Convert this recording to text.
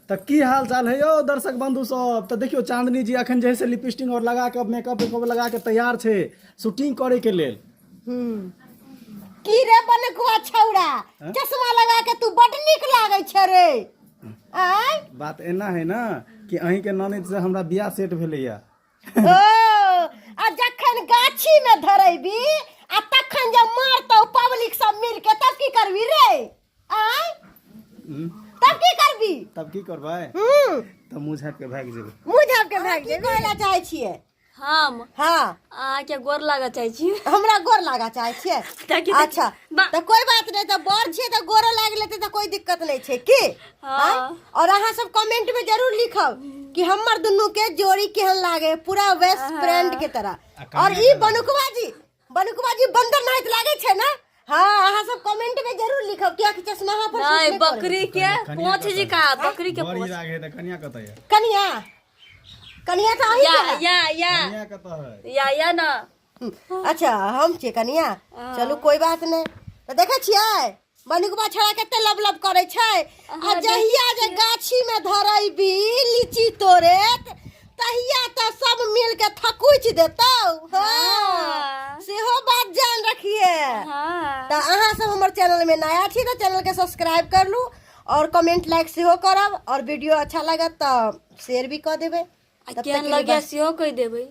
तो की हाल चाल है यो दर्शक बंधु सब। तो देखियो चांदनी जी अखन जे से लिपस्टिक और लगा के मेकअप लगा के तैयार छे शूटिंग करे के लेल। की रे बनकुआ छौड़ा, चश्मा लगा के तू बड निक लागे छ रे। आय बात एना है ना कि अहीं के ननद से हमरा बियाह सेट भेलैया। ओ आ जखन गाछी में धरेबी आ तखन जब मारतौ पब्लिक सब मिल के तब की करबी रे? आय तब की करबी? तब की करबै? तब मुंह झाँप के भाग जेबै। मुंह झाँप के भाग जेबै। कहला चाहे छियै हम हाँ के गोर लागा चाहे छी। हमरा गोर लागा चाहे छियै। अच्छा तो कोई बात नहीं, तो बड़ छियै तो गोरो लाग लेते तो कोई दिक्कत नहीं छै की। और अहाँ सब कमेंट में जरूर लिखब कि हमर दुनू के जोड़ी केहन लागे, पूरा बेस्ट फ्रेंड के तरह। और ई बनुकवा जी बंदर नाहित लागे छै ना? हाँ अहाँ सब कमेंट में जरूर लिखब कि आखिर चश्मा पर नहीं बकरी के पोंछ जी का बकरी के बड़ी पोंछ लागे त कन्या कत है? कनिया तो अहीं के है। कन्या कत है? या ना। अच्छा हम छियै कनिया। चलू कोई बात नहीं। तो देखे छियै बनुकवा छड़ा कते लब लब करे छै। आ जहिया जे गाछी में धरैबी लीची तोड़े तहिया तो सब मिल के थकुच देतौ। हाँ सेहो बात जान रखिए। तो अहाँ सब हमर चैनल में नया छी तो चैनल के सब्सक्राइब कर लू और कमेंट लाइक सेहो करब। और वीडियो अच्छा लगत तो शेयर भी कर देबे। केहन लगे सेहो कह देबै।